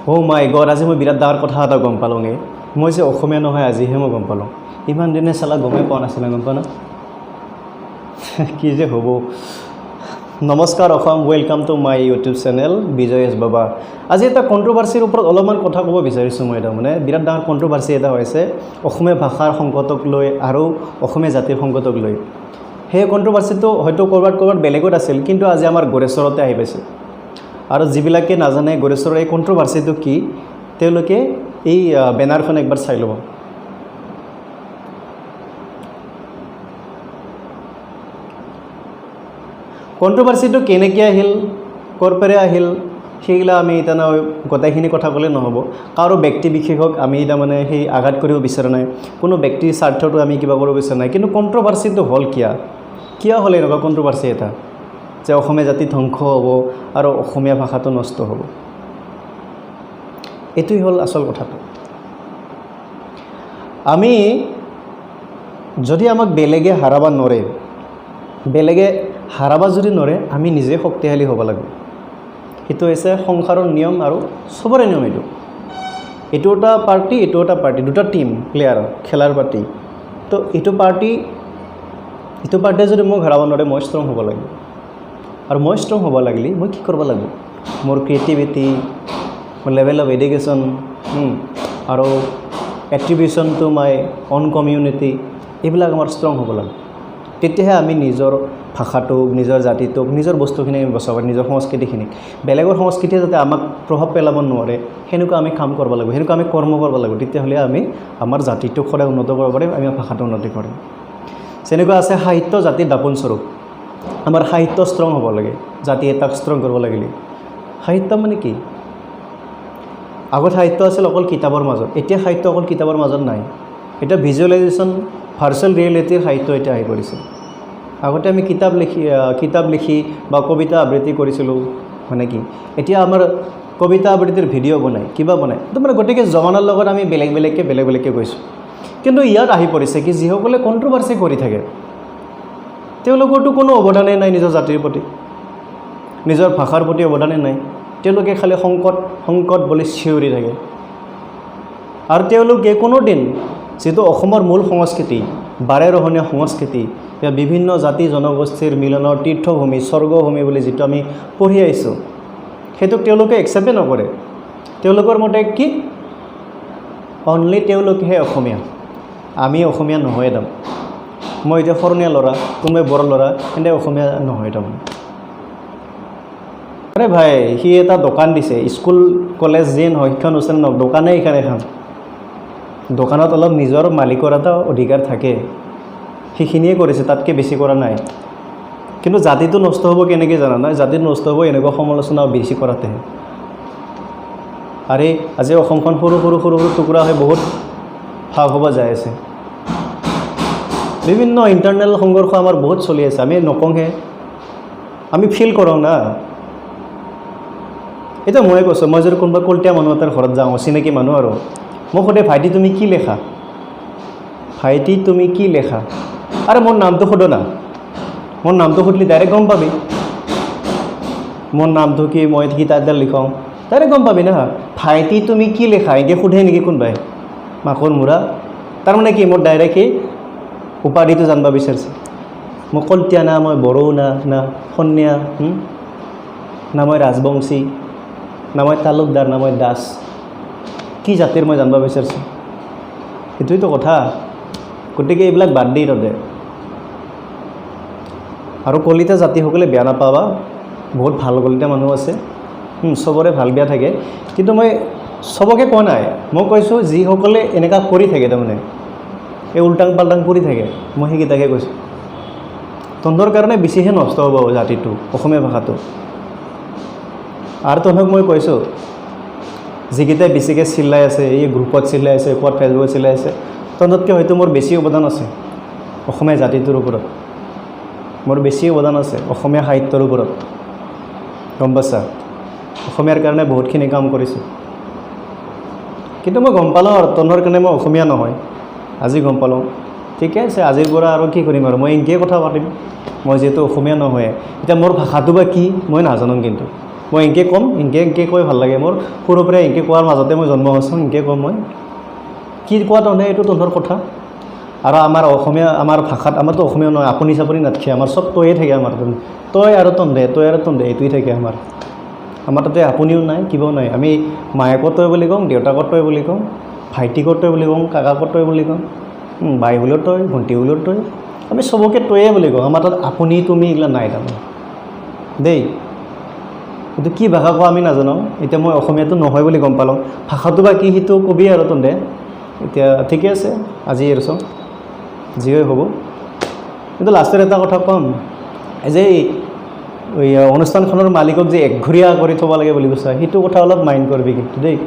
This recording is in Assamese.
অ' মাই গড, আজি মই বিৰাট ডাঙৰ কথা এটা গম পালোঁগে। মই যে অসমীয়া নহয় আজিহে মই গম পালোঁ। ইমান দিনে চালা গমেই পোৱা নাছিলে, গম পোৱা না? কি যে হ'ব। নমস্কাৰ Assam, welcome to my YouTube channel Bijoy S Baba. আজি এটা কণ্ট্ৰভাৰ্চিৰ ওপৰত অলপমান কথা ক'ব বিচাৰিছোঁ মই। তাৰমানে বিৰাট ডাঙৰ কণ্ট্ৰভাৰ্চি এটা হৈছে অসমীয়া ভাষাৰ সংকটক লৈ আৰু অসমীয়া জাতিৰ সংকটক লৈ। সেই কণ্ট্ৰভাৰ্চিটো হয়তো ক'ৰবাত বেলেগত আছিল, কিন্তু আজি আমাৰ গোৰেশ্বৰতে আহি পাইছে। আৰু যিবিলাকে নাজানে গোৰেশ্বৰৰ এই কণ্ট্ৰভাৰ্চিটো কি, তেওঁলোকে এই বেনাৰখন একবাৰ চাই ল'ব। কণ্ট্ৰভাৰ্চিটো কেনেকৈ আহিল, ক'ৰ পৰা আহিল, সেইগিলা আমি এতিয়া গোটেইখিনি কথা ক'লে নহ'ব। কাৰো ব্যক্তি বিশেষক আমি তাৰমানে সেই আঘাত কৰিব বিচৰা নাই, কোনো ব্যক্তিৰ স্বাৰ্থটো আমি কিবা কৰিব বিচৰা নাই। কিন্তু কণ্ট্ৰভাৰ্চিটো হ'ল কিয় হ'ল এনেকুৱা কণ্ট্ৰভাৰ্চি এটা যে অসমীয়া জাতি ধ্বংস হ'ব আৰু অসমীয়া ভাষাটো নষ্ট হ'ব? এইটোই হ'ল আচল কথাটো। আমি যদি আমাক বেলেগে হাৰাব নোৱাৰে, বেলেগে হাৰাব যদি নোৱাৰে, আমি নিজে শক্তিশালী হ'ব লাগিব। সেইটো হৈছে সংসাৰৰ নিয়ম আৰু চবৰে নিয়ম। এইটো এটা পাৰ্টি, এইটো এটা পাৰ্টি, দুটা টিম প্লেয়াৰ খেলাৰ পাৰ্টি। তো এইটো পাৰ্টিয়ে যদি মোক হাৰাব নোৱাৰে, মই ষ্ট্ৰং হ'ব লাগিব। আৰু মই ষ্ট্ৰং হ'ব লাগিলে মই কি কৰিব লাগিব? মোৰ ক্ৰিয়েটিভিটি, মোৰ লেভেল অফ এডুকেশ্যন আৰু এট্ৰিবিউশ্যন টু মাই অন কমিউনিটি, এইবিলাক আমাৰ ষ্ট্ৰং হ'ব লাগে। তেতিয়াহে আমি নিজৰ ভাষাটোক, নিজৰ জাতিটোক, নিজৰ বস্তুখিনি আমি বচাব পাৰিম, নিজৰ সংস্কৃতিখিনিক। বেলেগৰ সংস্কৃতিয়ে যাতে আমাক প্ৰভাৱ পেলাব নোৱাৰে, সেনেকুৱা আমি কাম কৰিব লাগিব, সেনেকুৱা আমি কৰ্ম কৰিব লাগিব। তেতিয়াহ'লে আমি আমাৰ জাতিটোক সদায় উন্নত কৰিব পাৰিম, আমি ভাষাটো উন্নতি কৰিম। যেনেকুৱা আছে সাহিত্য জাতিৰ দাপোন স্বৰূপ। আমাৰ সাহিত্য ষ্ট্ৰং হ'ব লাগে, জাতি এটাক ষ্ট্ৰং কৰিব লাগিলে। সাহিত্য মানে কি? আগত সাহিত্য আছিল অকল কিতাপৰ মাজত, এতিয়া সাহিত্য অকল কিতাপৰ মাজত নাই। এতিয়া ভিজুৱেলাইজেশ্যন, ভাৰ্চুৱেল ৰিয়েলিটিৰ সাহিত্য এতিয়া আহি পৰিছে। আগতে আমি কিতাপ লিখি বা কবিতা আবৃত্তি কৰিছিলোঁ, মানে কি? এতিয়া আমাৰ কবিতা আবৃত্তিৰ ভিডিঅ' বনায়, কিবা বনায়। তাৰমানে গতিকে জমানাৰ লগত আমি বেলেগ বেলেগকৈ গৈছোঁ। কিন্তু ইয়াত আহি পৰিছে কি, যিসকলে কণ্ট্ৰভাৰ্চি কৰি থাকে তেওঁলোকৰতো কোনো অৱদানেই নাই নিজৰ জাতিৰ প্ৰতি, নিজৰ ভাষাৰ প্ৰতি অৱদানেই নাই। তেওঁলোকে খালি সংকট বুলি চিঞৰি থাকে। আৰু তেওঁলোকে কোনোদিন যিটো অসমৰ মূল সংস্কৃতি, বাৰেৰহণীয়া সংস্কৃতি, বিভিন্ন জাতি জনগোষ্ঠীৰ মিলনৰ তীৰ্থভূমি, স্বৰ্গভূমি বুলি যিটো আমি পঢ়ি আহিছোঁ, সেইটোক তেওঁলোকে একচেপ্টে নকৰে। তেওঁলোকৰ মতে কি, অনলি তেওঁলোকেহে অসমীয়া, আমি অসমীয়া নহয়। একদম মই এতিয়া শৰণীয়া ল'ৰা, কোনোবাই বড়ো ল'ৰা, সেনেকৈ অসমীয়া নহয় তাৰমানে। আৰে ভাই, সি এটা দোকান দিছে, স্কুল কলেজ যি নহয়, শিক্ষা অনুষ্ঠান নহওক, দোকানেই এইখান এখন। দোকানত অলপ নিজৰ মালিকৰ এটা অধিকাৰ থাকে, সেইখিনিয়ে কৰিছে, তাতকৈ বেছি কৰা নাই। কিন্তু জাতিটো নষ্ট হ'ব কেনেকৈ জানা নাই? জাতিটো নষ্ট হ'ব এনেকুৱা সমালোচনা বেছি কৰাতেহে। আৰে আজি অসমখন সৰু টুকুৰা হৈ বহুত ভাগ হ'ব যাই আছে। বিভিন্ন ইণ্টাৰনেল সংঘৰ্ষ আমাৰ বহুত চলি আছে, আমি নকওঁহে, আমি ফিল কৰোঁ না। এতিয়া মই কৈছোঁ, মই যদি কোনোবা কলতীয়া মানুহ এটাৰ ঘৰত যাওঁ, চিনাকি মানুহ, আৰু মোক সোধে, ভাইটি তুমি কি লেখা? ভাইটি তুমি কি লেখা? আৰে মোৰ নামটো সোধো না, মোৰ নামটো সুধিলে ডাইৰেক্ট গম পাবি মোৰ নামটো কি, মই কি তাত লিখাওঁ, ডাইৰেক্ট গম পাবি না। ভাইটি তুমি কি লেখা এনেকৈ সোধে নেকি কোনোবাই? মাকৰ মূৰা। তাৰমানে কি, মোৰ ডাইৰেক্ট সেই উপাধিটো জানিব বিচাৰিছে। মই কলতীয়া না, মই বড়ো না সন্নীয়া, না মই ৰাজবংশী, না মই তালুকদাৰ, না মই দাস, কি জাতিৰ মই জানিব বিচাৰিছোঁ। সেইটোৱেইতো কথা। গতিকে এইবিলাক বাদ দি তাতে। আৰু কলিতা জাতিসকলে বেয়া নাপাবা, বহুত ভাল কলিতা মানুহ আছে, চবৰে ভাল বেয়া থাকে। কিন্তু মই চবকে কোৱা নাই, মই কৈছোঁ যিসকলে এনেকুৱা কৰি থাকে, তাৰমানে এই উল্টাং পাল্টাং কৰি থাকে, মই সেইকেইটাকে কৈছোঁ। তহঁতৰ কাৰণে বেছিহে নষ্ট হ'ব জাতিটো, অসমীয়া ভাষাটো। আৰু তহঁতক মই কৈছোঁ, যিকেইটাই বেছিকৈ চিল্লাই আছে, এই গ্ৰুপত চিল্লাই আছে, ক'ৰবাত ফেচবুকত চিল্লাই আছে, তহঁততকৈ হয়তো মোৰ বেছি অৱদান আছে অসমীয়া জাতিটোৰ ওপৰত, মোৰ বেছি অৱদান আছে অসমীয়া সাহিত্যৰ ওপৰত, গম পাইছা? অসমীয়াৰ কাৰণে বহুতখিনি কাম কৰিছোঁ। কিন্তু মই গম পালোঁ আৰু তহঁতৰ কাৰণে মই অসমীয়া নহয়, আজি গম পালোঁ। ঠিকে আছে, আজিৰ পৰা আৰু কি কৰিম, আৰু মই এনেকৈয়ে কথা পাতিম। মই যিহেতু অসমীয়া নহয়, এতিয়া মোৰ ভাষাটো বা কি মই নাজানো, কিন্তু মই এনেকৈ ক'ম, এনেকৈ কৈ ভাল লাগে মোৰ। সৰুৰ পৰাই এনেকৈ কোৱাৰ মাজতে মই জন্ম হৈছোঁ, এনেকৈ ক'ম মই। কি কোৱা তহঁতে এইটো তহঁতৰ কথা। আৰু আমাৰ অসমীয়া, আমাৰ ভাষাত, আমাৰতো অসমীয়া নহয়, আপুনি চাপনি নাথাকে, আমাৰ চব তয়ে থাকে। আমাৰ তই আৰু তহঁতে, তই আৰু তহঁতে, এইটোৱে থাকে আমাৰ। আমাৰ তাতে আপুনিও নাই, কিবাও নাই। আমি মায়েকৰ তই বুলি কওঁ, দেউতাকৰ তই বুলি কওঁ, ভাইটিকৰ তই বুলি কওঁ, কাকাকৰ তই বুলি কওঁ, বাই বুলিও তই, ভণ্টি বুলিও তই, আমি চবকে তয়ে বুলি কওঁ। আমাৰ তাত আপুনি তুমি এইগিলা নাই তাৰমানে দেই। কিন্তু কি ভাষা কোৱা আমি নাজানো। এতিয়া মই অসমীয়াটো নহয় বুলি গম পালোঁ, ভাষাটো বা কি সেইটো কবি আৰু তহঁতে। এতিয়া ঠিকে আছে, আজি এৰিছোঁ, যিয়ে হ'ব। কিন্তু লাষ্টত এটা কথা ক'ম, এই যে অনুষ্ঠানখনৰ মালিকক যে একঘৰীয়া কৰি থ'ব লাগে বুলি কৈছা, সেইটো কথা অলপ মাইণ্ড কৰিবি কিন্তু দেই।